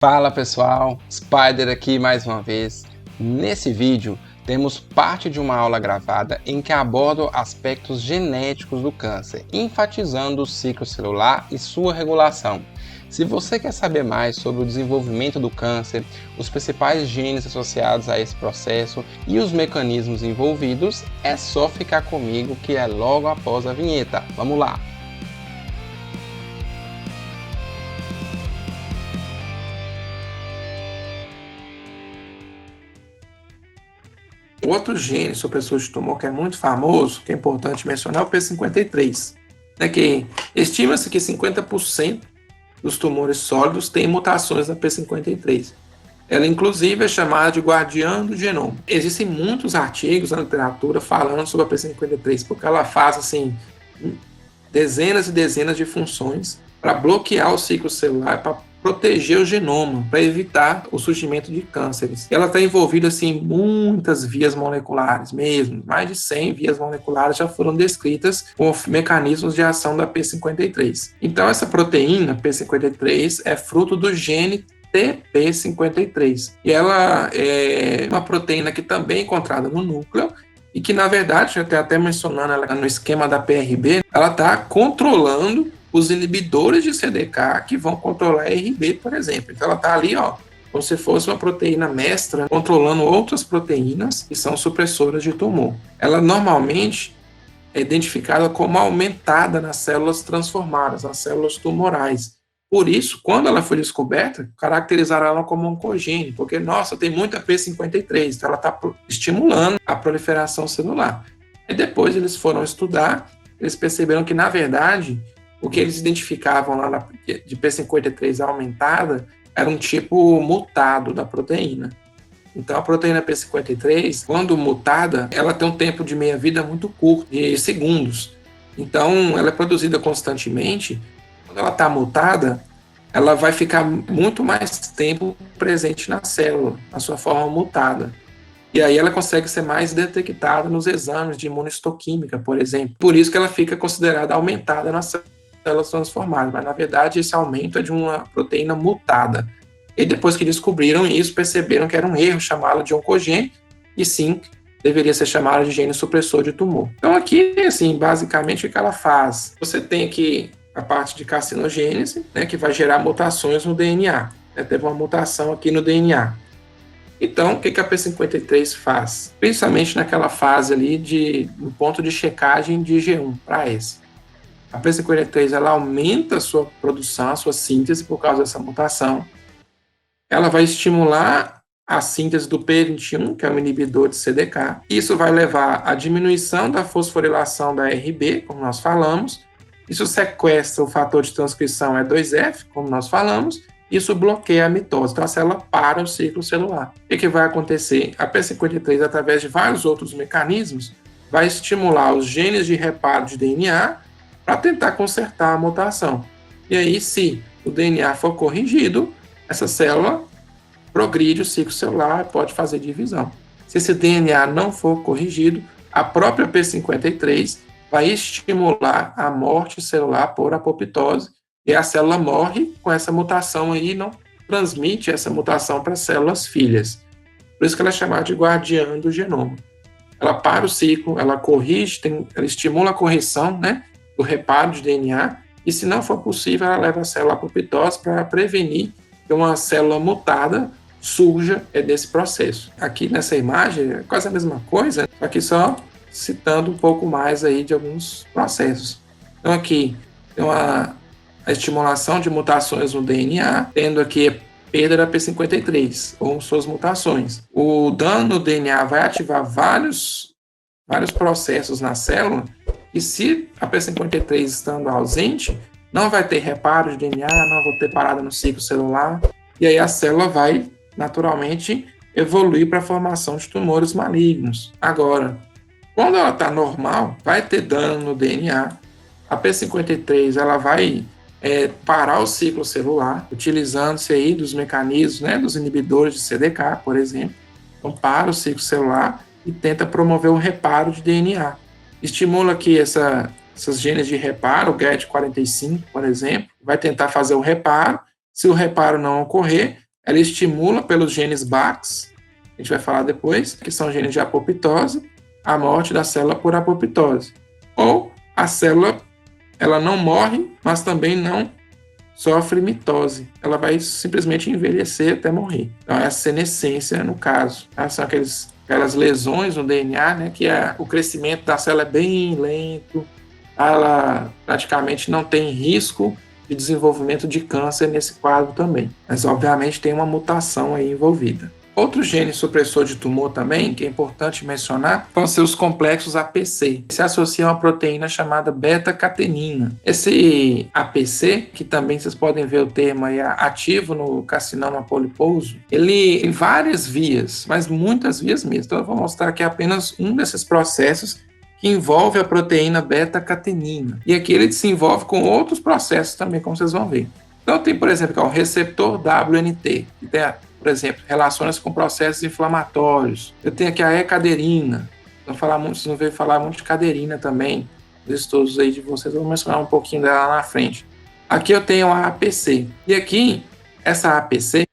Fala pessoal, Spider aqui mais uma vez. Nesse vídeo temos parte de uma aula gravada em que abordo aspectos genéticos do câncer, enfatizando o ciclo celular e sua regulação. Se você quer saber mais sobre o desenvolvimento do câncer, os principais genes associados a esse processo e os mecanismos envolvidos, é só ficar comigo que é logo após a vinheta. Vamos lá! Outro gene supressor de tumor que é muito famoso, que é importante mencionar, é o P53, que estima-se que 50% dos tumores sólidos têm mutações da P53. Ela, inclusive, é chamada de guardiã do genoma. Existem muitos artigos na literatura falando sobre a P53, porque ela faz assim, dezenas e dezenas de funções para bloquear o ciclo celular, para proteger o genoma, para evitar o surgimento de cânceres. Ela está envolvida assim, em muitas vias moleculares mesmo, mais de 100 vias moleculares já foram descritas com mecanismos de ação da P53. Então essa proteína P53 é fruto do gene TP53, e ela é uma proteína que também é encontrada no núcleo e que, na verdade, até mencionando ela no esquema da PRB, ela está controlando os inibidores de CDK que vão controlar a RB, por exemplo. Então ela está ali, como se fosse uma proteína mestra, controlando outras proteínas que são supressoras de tumor. Ela normalmente é identificada como aumentada nas células transformadas, nas células tumorais. Por isso, quando ela foi descoberta, caracterizaram ela como oncogênio, porque, nossa, tem muita P53, então ela está estimulando a proliferação celular. E depois eles foram estudar, eles perceberam que, na verdade, o que eles identificavam lá de P53 aumentada era um tipo mutado da proteína. Então, a proteína P53, quando mutada, ela tem um tempo de meia-vida muito curto, de segundos. Então, ela é produzida constantemente. Quando ela está mutada, ela vai ficar muito mais tempo presente na célula, na sua forma mutada. E aí ela consegue ser mais detectada nos exames de imunistoquímica, por exemplo. Por isso que ela fica considerada aumentada nas células transformadas, mas na verdade esse aumento é de uma proteína mutada. E depois que descobriram isso, perceberam que era um erro chamá-la de oncogênio, e sim, deveria ser chamada de gene supressor de tumor. Então aqui, assim, basicamente o que ela faz? Você tem aqui a parte de carcinogênese, que vai gerar mutações no DNA. Teve uma mutação aqui no DNA. Então, o que a P53 faz? Principalmente naquela fase ali no ponto de checagem de G1 para S. A P53 ela aumenta a sua produção, a sua síntese por causa dessa mutação. Ela vai estimular a síntese do P21, que é um inibidor de CDK. Isso vai levar à diminuição da fosforilação da RB, como nós falamos. Isso sequestra o fator de transcrição E2F, como nós falamos. Isso bloqueia a mitose, então a célula para o ciclo celular. O que vai acontecer? A P53, através de vários outros mecanismos, vai estimular os genes de reparo de DNA para tentar consertar a mutação. E aí, se o DNA for corrigido, essa célula progride o ciclo celular e pode fazer divisão. Se esse DNA não for corrigido, a própria P53 vai estimular a morte celular por apoptose, e a célula morre com essa mutação aí, não transmite essa mutação para as células filhas. Por isso que ela é chamada de guardiã do genoma. Ela para o ciclo, ela corrige, ela estimula a correção, do reparo de DNA, e se não for possível, ela leva a célula à apoptose para prevenir que uma célula mutada surja desse processo. Aqui nessa imagem é quase a mesma coisa, só que só citando um pouco mais aí de alguns processos. Então aqui tem a estimulação de mutações no DNA, tendo aqui a perda da P53, ou suas mutações. O dano no DNA vai ativar vários processos na célula, e se a P53 estando ausente, não vai ter reparo de DNA, não vai ter parada no ciclo celular, e aí a célula vai naturalmente evoluir para a formação de tumores malignos. Agora, quando ela está normal, vai ter dano no DNA, a P53 ela vai parar o ciclo celular, utilizando-se aí dos mecanismos, dos inibidores de CDK, por exemplo. Então, para o ciclo celular e tenta promover o reparo de DNA. Estimula aqui essas genes de reparo, o GAD45, por exemplo, vai tentar fazer o reparo. Se o reparo não ocorrer, ela estimula pelos genes Bax, a gente vai falar depois, que são genes de apoptose, a morte da célula por apoptose. Ou a célula, ela não morre, mas também não sofre mitose. Ela vai simplesmente envelhecer até morrer. Então, é a senescência, no caso. São aquelas lesões no DNA, né, que o crescimento da célula é bem lento, ela praticamente não tem risco de desenvolvimento de câncer nesse quadro também. Mas, obviamente, tem uma mutação aí envolvida. Outro gene supressor de tumor também, que é importante mencionar, vão ser os complexos APC. Se associa a uma proteína chamada beta-catenina. Esse APC, que também vocês podem ver o termo aí ativo no carcinoma poliposo, ele tem várias vias, mas muitas vias mesmo. Então eu vou mostrar aqui apenas um desses processos que envolve a proteína beta-catenina. E aqui ele se envolve com outros processos também, como vocês vão ver. Então tem, por exemplo, o receptor WNT, que tem por exemplo, relaciona-se com processos inflamatórios. Eu tenho aqui a E-caderina. Vocês não veem falar muito de caderina também. Os estudos aí de vocês, eu vou mencionar um pouquinho dela lá na frente. Aqui eu tenho a APC. E aqui, essa APC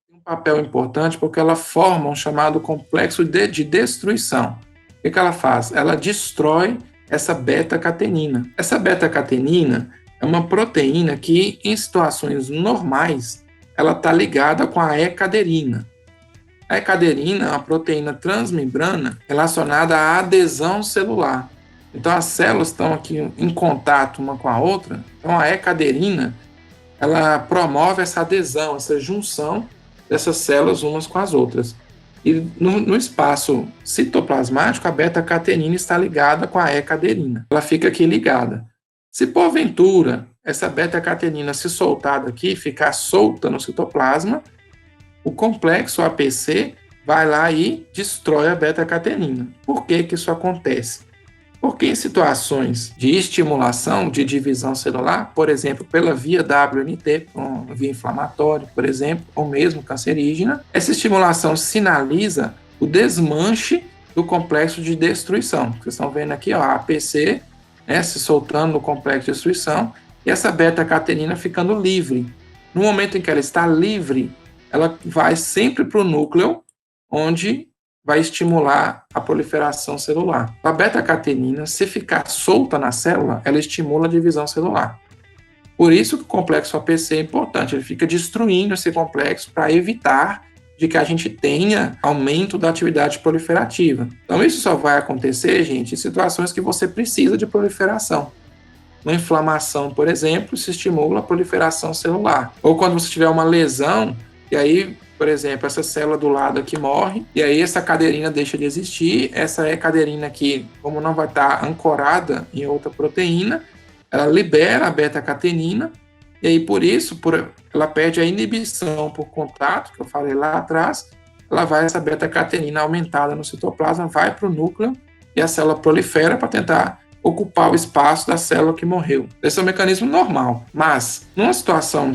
tem um papel importante porque ela forma um chamado complexo de destruição. O que ela faz? Ela destrói essa beta-catenina. Essa beta-catenina é uma proteína que, em situações normais, ela está ligada com a E-caderina. A E-caderina é uma proteína transmembrana relacionada à adesão celular. Então, as células estão aqui em contato uma com a outra. Então, a E-caderina, ela promove essa adesão, essa junção dessas células umas com as outras. E no espaço citoplasmático, a beta-catenina está ligada com a E-caderina. Ela fica aqui ligada. Se porventura essa beta-catenina se soltar daqui, ficar solta no citoplasma, o complexo APC vai lá e destrói a beta-catenina. Por que isso acontece? Porque em situações de estimulação de divisão celular, por exemplo, pela via WNT, via inflamatória, por exemplo, ou mesmo cancerígena, essa estimulação sinaliza o desmanche do complexo de destruição. Vocês estão vendo aqui, ó, a APC, né, se soltando no complexo de destruição, e essa beta-catenina ficando livre. No momento em que ela está livre, ela vai sempre para o núcleo, onde vai estimular a proliferação celular. A beta-catenina, se ficar solta na célula, ela estimula a divisão celular. Por isso que o complexo APC é importante, ele fica destruindo esse complexo para evitar de que a gente tenha aumento da atividade proliferativa. Então isso só vai acontecer, gente, em situações que você precisa de proliferação. Uma inflamação, por exemplo, se estimula a proliferação celular. Ou quando você tiver uma lesão, e aí, por exemplo, essa célula do lado aqui morre, e aí essa caderina deixa de existir, essa caderina aqui, como não vai estar ancorada em outra proteína, ela libera a beta-catenina, e aí por isso, ela perde a inibição por contato, que eu falei lá atrás, ela vai, essa beta-catenina aumentada no citoplasma, vai para o núcleo, e a célula prolifera para tentar ocupar o espaço da célula que morreu. Esse é o mecanismo normal. Mas, numa situação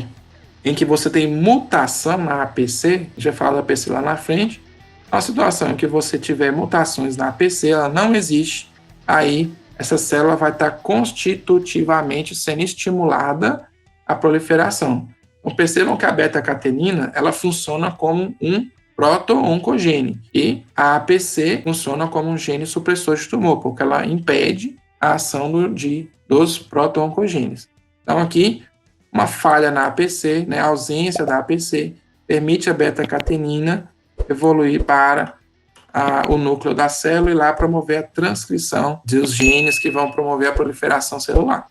em que você tem mutação na APC, a gente vai falar da APC lá na frente, uma situação em que você tiver mutações na APC, ela não existe, aí essa célula vai estar constitutivamente sendo estimulada a proliferação. Então, percebam que a beta-catenina, ela funciona como um proto-oncogene, e a APC funciona como um gene supressor de tumor, porque ela impede a ação dos proto-oncogenes. Então, aqui, uma falha na APC, né, a ausência da APC, permite a beta-catenina evoluir para o núcleo da célula e lá promover a transcrição dos genes que vão promover a proliferação celular.